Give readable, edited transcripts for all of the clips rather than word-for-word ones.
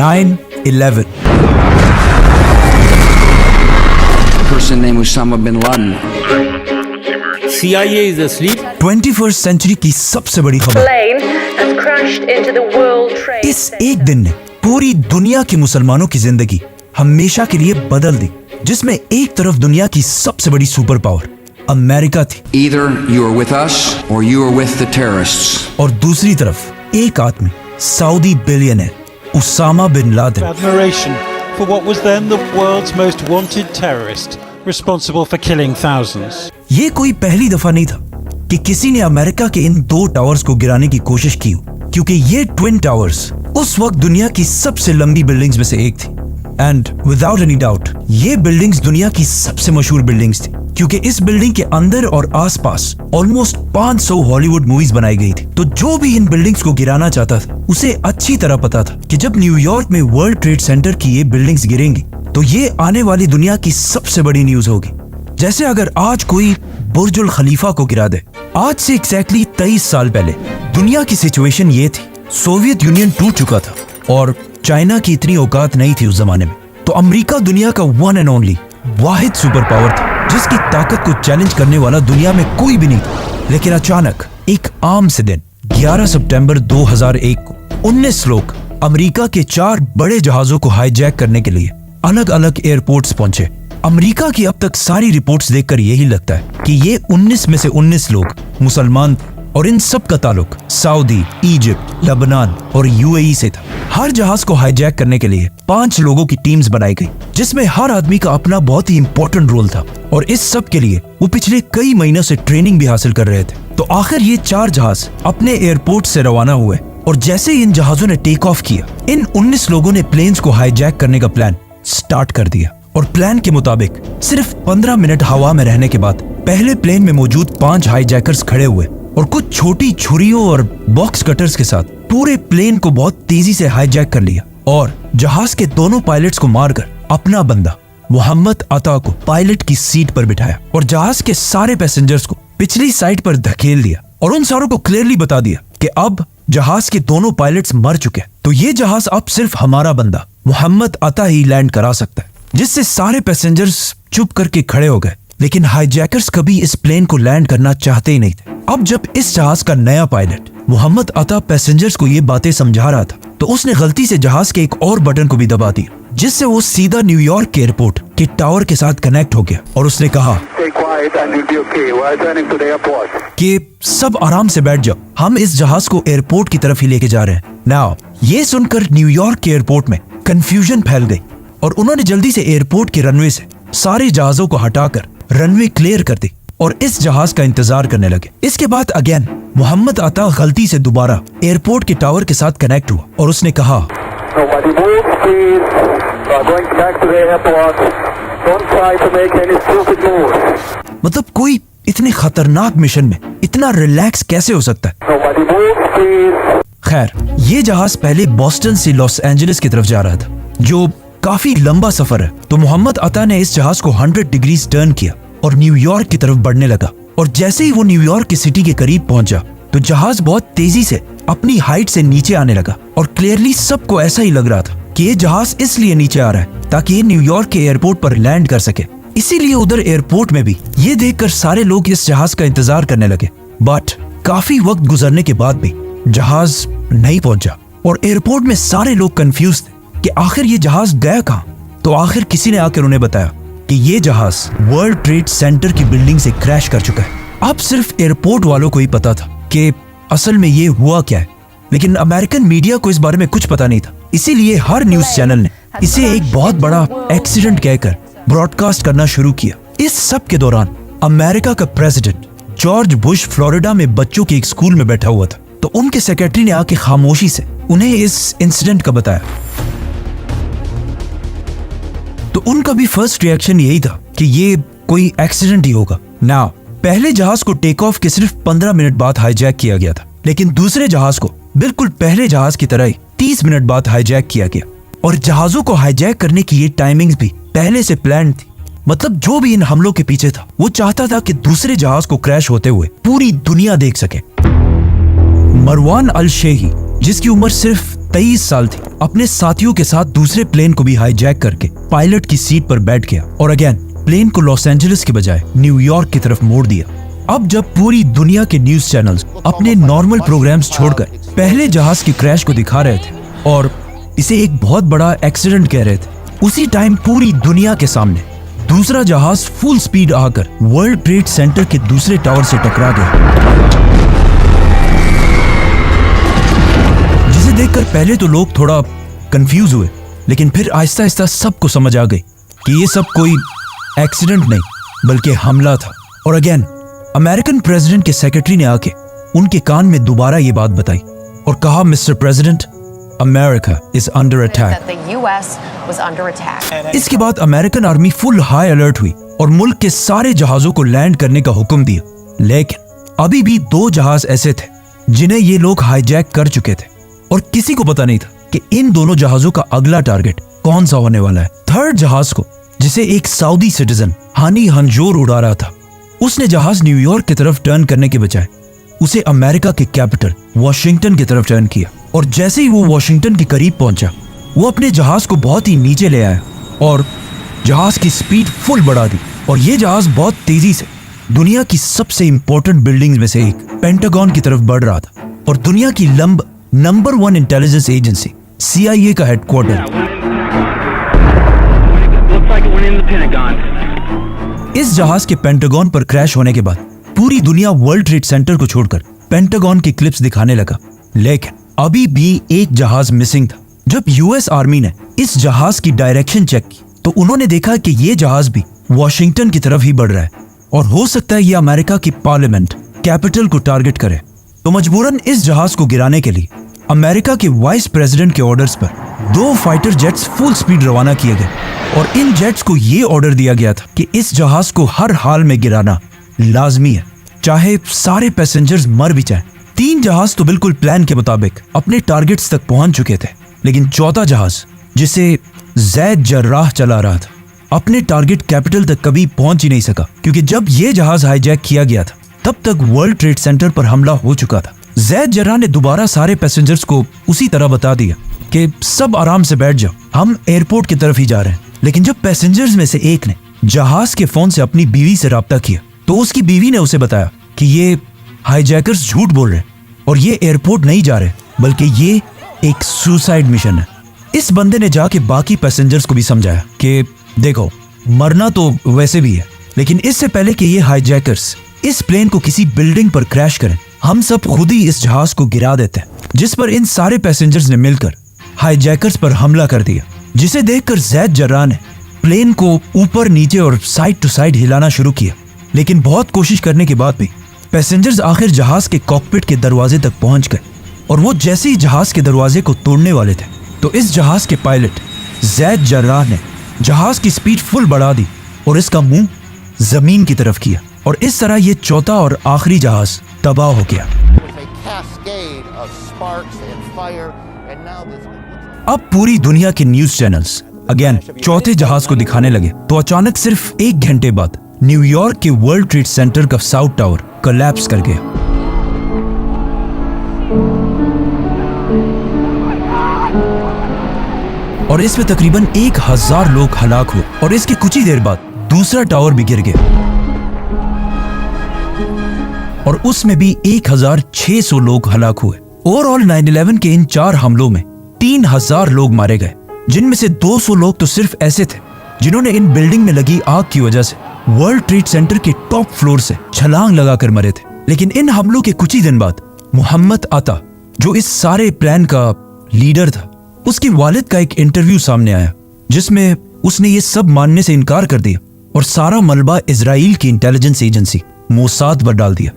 9/11. Person named Osama bin Laden. CIA is asleep. 21st century की सबसे बड़ी खबर। Plane has crashed into the World Trade इस Center. एक दिन ने पूरी दुनिया के मुसलमानों की जिंदगी हमेशा के लिए बदल दी, जिसमें एक तरफ दुनिया की सबसे बड़ी सुपर पावर अमेरिका थी Either you are with us or you are with the terrorists. और दूसरी तरफ एक आदमी, Saudi billionaire Osama bin Laden. Admiration for what was then the world's most wanted terrorist, responsible for killing thousands. ये कोई पहली दफा नहीं था कि किसी ने अमेरिका के इन 2 टावर्स को गिराने की कोशिश की हो, क्योंकि ये ट्विन टावर्स उस वक्त दुनिया की सबसे लंबी बिल्डिंग्स में से एक थी। एंड विदाउट एनी डाउट ये बिल्डिंग्स दुनिया की सबसे मशहूर बिल्डिंग्स थी, क्योंकि इस बिल्डिंग के अंदर और आसपास ऑलमोस्ट 500 हॉलीवुड मूवीज बनाई गई थी। तो जो भी इन बिल्डिंग्स को गिराना चाहता था उसे अच्छी तरह पता था कि जब न्यूयॉर्क में वर्ल्ड ट्रेड सेंटर की ये बिल्डिंग्स गिरेंगी तो ये आने वाली दुनिया की सबसे बड़ी न्यूज होगी। जैसे अगर आज कोई बुर्जुल खलीफा को गिरा दे। आज से एग्जैक्टली 23 साल पहले दुनिया की सिचुएशन ये थी, सोवियत यूनियन टूट चुका था और चाइना की इतनी औकात नहीं थी उस जमाने में। तो अमेरिका दुनिया का one and only Wahid super power था, जिसकी ताकत को चैलेंज करने वाला दुनिया में कोई भी नहीं था। लेकिन अचानक एक आम से दिन 11 सितंबर 2001 को 19 लोग अमेरिका के 4 बड़े जहाजों को हाईजैक करने के लिए अलग अलग एयरपोर्ट्स पहुंचे। अमेरिका की अब तक सारी रिपोर्ट्स देखकर यही लगता है कि ये 19 में से 19 लोग मुसलमान थे और इन सब का ताल्लुक सऊदी, इजिप्ट, लेबनान और यूएई से था। हर जहाज को हाईजैक करने के लिए 5 लोगों की टीम्स बनाई गई, जिसमें हर आदमी का अपना बहुत ही इंपॉर्टेंट रोल था और इस सब के लिए वो पिछले कई महीनों से ट्रेनिंग भी हासिल कर रहे थे। तो आखिर ये 4 जहाज अपने एयरपोर्ट से रवाना हुए और जैसे ही इन जहाजों ने टेक ऑफ किया, इन 19 लोगों ने प्लेन्स को हाईजैक करने का प्लान स्टार्ट कर दिया। और प्लान के मुताबिक सिर्फ 15 मिनट हवा में रहने के बाद पहले प्लेन में मौजूद 5 हाईजैकर्स खड़े हुए और कुछ छोटी छुरियों और बॉक्स कटर्स के साथ पूरे प्लेन को बहुत तेजी से हाईजैक कर लिया और जहाज के दोनों पायलट्स को मारकर अपना बंदा मोहम्मद अता को पायलट की सीट पर बिठाया और जहाज के सारे पैसेंजर्स को पिछली साइड पर धकेल दिया और उन सारों को क्लियरली बता दिया कि अब जहाज के दोनों पायलट्स मर चुके हैं, तो ये जहाज अब सिर्फ हमारा बंदा मोहम्मद अता ही लैंड करा सकता है। जिससे सारे पैसेंजर्स चुप करके खड़े हो गए, लेकिन हाईजैकर्स कभी इस प्लेन को लैंड करना चाहते ही नहीं थे। अब जब इस जहाज का नया पायलट मोहम्मद अता पैसेंजर्स को ये बातें समझा रहा था, तो उसने गलती से जहाज के एक और बटन को भी दबा दिया, जिससे वो सीधा न्यूयॉर्क के एयरपोर्ट के टावर के साथ कनेक्ट हो गया और उसने कहा कि सब आराम से बैठ जाओ, हम इस जहाज को एयरपोर्ट की तरफ ही लेके जा रहे हैं। नाउ ये सुनकर न्यूयॉर्क के एयरपोर्ट में कंफ्यूजन फैल गई और उन्होंने जल्दी से एयरपोर्ट के रनवे से सारे जहाजों को हटाकर रनवे क्लियर कर दी और इस जहाज का इंतजार करने लगे। इसके बाद अगेन मोहम्मद अता गलती से दोबारा एयरपोर्ट के टावर के साथ कनेक्ट हुआ और उसने कहा मतलब कोई इतने खतरनाक मिशन में इतना रिलैक्स कैसे हो सकता है। खैर, ये जहाज पहले बोस्टन से लॉस एंजलिस की तरफ जा रहा था, जो काफी लंबा सफर है। तो मोहम्मद अता ने इस जहाज को 100 डिग्रीज टर्न किया और न्यूयॉर्क की तरफ बढ़ने लगा। और जैसे ही वो न्यूयॉर्क की सिटी के करीब पहुंचा तो जहाज बहुत तेजी से अपनी हाइट से नीचे आने लगा और क्लियरली सबको ऐसा ही लग रहा था कि ये जहाज इसलिए नीचे आ रहा है ताकि ये न्यूयॉर्क के एयरपोर्ट पर लैंड कर सके। इसीलिए उधर एयरपोर्ट में भी ये देखकर सारे लोग इस जहाज का इंतजार करने लगे। बट काफी वक्त गुजरने के बाद भी जहाज नहीं पहुंचा और एयरपोर्ट में सारे लोग कंफ्यूज थे कि आखिर ये जहाज गया कहाँ। तो आखिर किसी ने आकर उन्हें बताया कि ये जहाज वर्ल्ड ट्रेड सेंटर की बिल्डिंग से क्रैश कर चुका है। अब सिर्फ एयरपोर्ट वालों को ही पता था कि असल में ये हुआ क्या है, लेकिन अमेरिकन मीडिया को इस बारे में कुछ पता नहीं था। इसीलिए हर न्यूज चैनल ने इसे एक बहुत बड़ा एक्सीडेंट कहकर ब्रॉडकास्ट करना शुरू किया। इस सब के दौरान अमेरिका का प्रेसिडेंट जॉर्ज बुश फ्लोरिडा में बच्चों के एक स्कूल में बैठा हुआ था, तो उनके सेक्रेटरी ने आके खामोशी से उन्हें इस इंसिडेंट का बताया। तो उनका भी फर्स्ट रिएक्शन यही था कि ये कोई एक्सीडेंट ही होगा। नाउ पहले जहाज को टेक ऑफ के सिर्फ 15 मिनट बाद हाईजैक किया गया था, लेकिन दूसरे जहाज को बिल्कुल पहले जहाज की तरह ही 30 मिनट बाद हाईजैक किया गया। और जहाजों को हाईजैक करने की ये टाइमिंग्स भी पहले से प्लान थी। मतलब जो भी इन हमलों के पीछे था वो चाहता था कि दूसरे जहाज को क्रैश होते हुए पूरी दुनिया देख सके। मरवान अल शेही, जिसकी उम्र सिर्फ 23 साल थी, अपने साथियों के साथ दूसरे प्लेन को भी हाईजैक करके पायलट की सीट पर बैठ गया और अगेन प्लेन को लॉस एंजलिस के बजाय न्यूयॉर्क की तरफ मोड़ दिया। अब जब पूरी दुनिया के न्यूज चैनल्स अपने नॉर्मल प्रोग्राम्स छोड़कर पहले जहाज के क्रैश को दिखा रहे थे और इसे एक बहुत बड़ा एक्सीडेंट कह रहे थे, उसी टाइम पूरी दुनिया के सामने दूसरा जहाज फुल स्पीड आकर वर्ल्ड ट्रेड सेंटर के दूसरे टावर से टकरा गया, जिसे देखकर पहले तो लोग थोड़ा कंफ्यूज हुए, लेकिन फिर आहिस्ता आहिस्ता सबको समझ आ गई कि ये सब कोई एक्सीडेंट नहीं बल्कि हमला था। और अगेन अमेरिकन प्रेसिडेंट के सेक्रेटरी ने आके उनके कान में दोबारा ये बात बताई और कहा, mister president, America is under attack. इसके बाद American army full high alert हुई और मुल्क के सारे जहाजों को लैंड करने का हुक्म दिया। लेकिन अभी भी 2 जहाज ऐसे थे जिन्हें ये लोग हाईजैक कर चुके थे और किसी को पता नहीं था कि इन दोनों जहाजों का अगला टारगेट कौन सा होने वाला है। थर्ड जहाज को, जिसे एक सऊदी सिटीजन हानी हंजोर उड़ा रहा था, उसने जहाज न्यूयॉर्क की तरफ टर्न करने के बजाय उसे अमेरिका के कैपिटल वॉशिंगटन की तरफ टर्न किया और जैसे ही वो वॉशिंगटन के करीब पहुंचा, वो अपने जहाज को बहुत ही नीचे ले आया और जहाज की स्पीड फुल बढ़ा दी और ये जहाज बहुत तेजी से दुनिया की सबसे इंपॉर्टेंट बिल्डिंग्स में से एक पेंटागन की तरफ बढ़ रहा था और दुनिया की नंबर 1 इंटेलिजेंस एजेंसी CIA का हेडक्वार्टर। इस जहाज के पेंटागन पर क्रैश होने के बाद पूरी दुनिया वर्ल्ड ट्रेड सेंटर को छोड़कर पेंटागन की क्लिप्स दिखाने लगा, लेकिन अभी भी एक जहाज मिसिंग था। जब US आर्मी ने इस जहाज की डायरेक्शन चेक की तो उन्होंने देखा कि ये जहाज भी वॉशिंगटन की तरफ ही बढ़ रहा है और हो सकता है ये अमेरिका की पार्लियामेंट कैपिटल को टारगेट करे। तो मजबूरन इस जहाज को गिराने के लिए अमेरिका के वाइस प्रेसिडेंट के ऑर्डर्स पर 2 फाइटर जेट्स फुल स्पीड रवाना किए गए और इन जेट्स को ये ऑर्डर दिया गया था कि इस जहाज को हर हाल में गिराना लाजमी है, चाहे सारे पैसेंजर्स मर भी जाएं। 3 जहाज तो बिल्कुल प्लान के मुताबिक अपने टारगेट्स तक पहुंच चुके थे, लेकिन चौथा जहाज, जिसे ज़ैद जर्राह चला रहा था, अपने टारगेट कैपिटल तक कभी पहुंच ही नहीं सका, क्योंकि जब ये जहाज हाईजैक किया गया था तब तक वर्ल्ड ट्रेड सेंटर पर हमला हो चुका था। ज़ैद जर्राह ने दोबारा सारे पैसेंजर्स को उसी तरह बता दिया कि सब आराम से बैठ जाओ, हम एयरपोर्ट की तरफ ही जा रहे हैं। लेकिन जब पैसेंजर्स में से एक ने जहाज के फोन से अपनी बीवी से राब्ता किया तो उसकी बीवी ने उसे बताया कि ये हाईजैकर्स झूठ बोल रहे हैं और ये एयरपोर्ट नहीं जा रहे, बल्कि ये एक सुसाइड मिशन है। इस बंदे ने जाके बाकी पैसेंजर्स को भी समझाया कि देखो, मरना तो वैसे भी है, लेकिन इससे पहले कि ये हाईजैकर्स इस प्लेन को किसी बिल्डिंग पर क्रैश करें, हम सब खुद ही इस जहाज को गिरा देते हैं। जिस पर इन सारे पैसेंजर्स ने मिलकर हाईजैकर्स पर हमला कर दिया, जिसे देखकर ज़ैद जर्राह ने प्लेन को ऊपर नीचे और साइड टू साइड हिलाना शुरू किया। लेकिन बहुत कोशिश करने के बाद भी पैसेंजर्स आखिर जहाज के कॉकपिट के दरवाजे तक पहुंच गए और वो जैसे ही जहाज के दरवाजे को तोड़ने वाले थे तो इस जहाज के पायलट ज़ैद जर्राह ने जहाज की स्पीड फुल बढ़ा दी और इसका मुंह जमीन की तरफ किया और इस तरह ये चौथा और आखिरी जहाज तबाह हो गया। अब पूरी दुनिया के न्यूज चैनल्स अगेन चौथे जहाज को दिखाने लगे तो अचानक सिर्फ 1 घंटे बाद न्यूयॉर्क के वर्ल्ड ट्रेड सेंटर का साउथ टावर कोलैप्स कर गया। और इसमें तकरीबन 1000 लोग हलाक हुए और इसके कुछ ही देर बाद दूसरा टावर भी गिर गया और उसमें भी 1600 लोग हलाक हुए। ओवरऑल 9/11 के इन 4 हमलों में 3000 लोग मारे गए, जिनमें से 200 लोग तो सिर्फ ऐसे थे जिन्होंने इन बिल्डिंग में लगी आग की वजह से वर्ल्ड ट्रेड सेंटर के टॉप फ्लोर से छलांग लगाकर मरे थे। लेकिन इन हमलों के कुछ ही दिन बाद मोहम्मद अता, जो इस सारे प्लान का लीडर था, उसके वालिद का एक इंटरव्यू सामने आया जिसमें उसने ये सब मानने से इनकार कर दिया और सारा मलबा इजराइल की इंटेलिजेंस एजेंसी मोसाद पर डाल दिया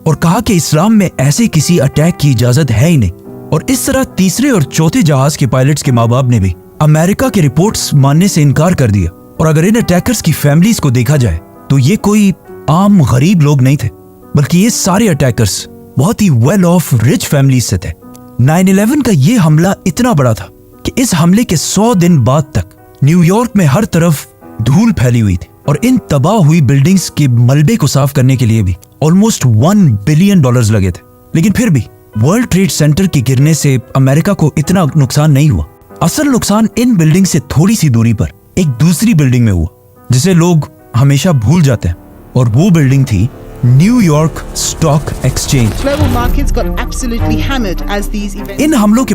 और कहा कि इस्लाम में ऐसे किसी अटैक की इजाजत है ही नहीं। और इस तरह तीसरे और चौथे जहाज के पायलट्स के माँ बाप ने भी अमेरिका के रिपोर्ट्स मानने से इनकार कर दिया। और अगर इन अटैकर्स की फैमिलीज को देखा जाए तो ये कोई आम गरीब लोग नहीं थे, बल्कि ये सारे अटैकर्स बहुत ही वेल ऑफ रिच फैमिलीज से थे। 9/11 का ये हमला इतना बड़ा था कि इस हमले के 100 दिन बाद तक न्यूयॉर्क में हर तरफ धूल फैली हुई थी और इन तबाह हुई बिल्डिंग्स के मलबे को साफ करने के लिए भी ऑलमोस्ट $1 बिलियन लगे थे। लेकिन फिर भी वर्ल्ड ट्रेड सेंटर के गिरने से अमेरिका को इतना नुकसान नहीं हुआ। असल नुकसान इन बिल्डिंग से थोड़ी सी दूरी पर एक दूसरी बिल्डिंग में हुआ जिसे लोग हमेशा भूल जाते हैं, और वो बिल्डिंग थी New York stock exchange. Global markets got absolutely hammered as these events. इन हमलों के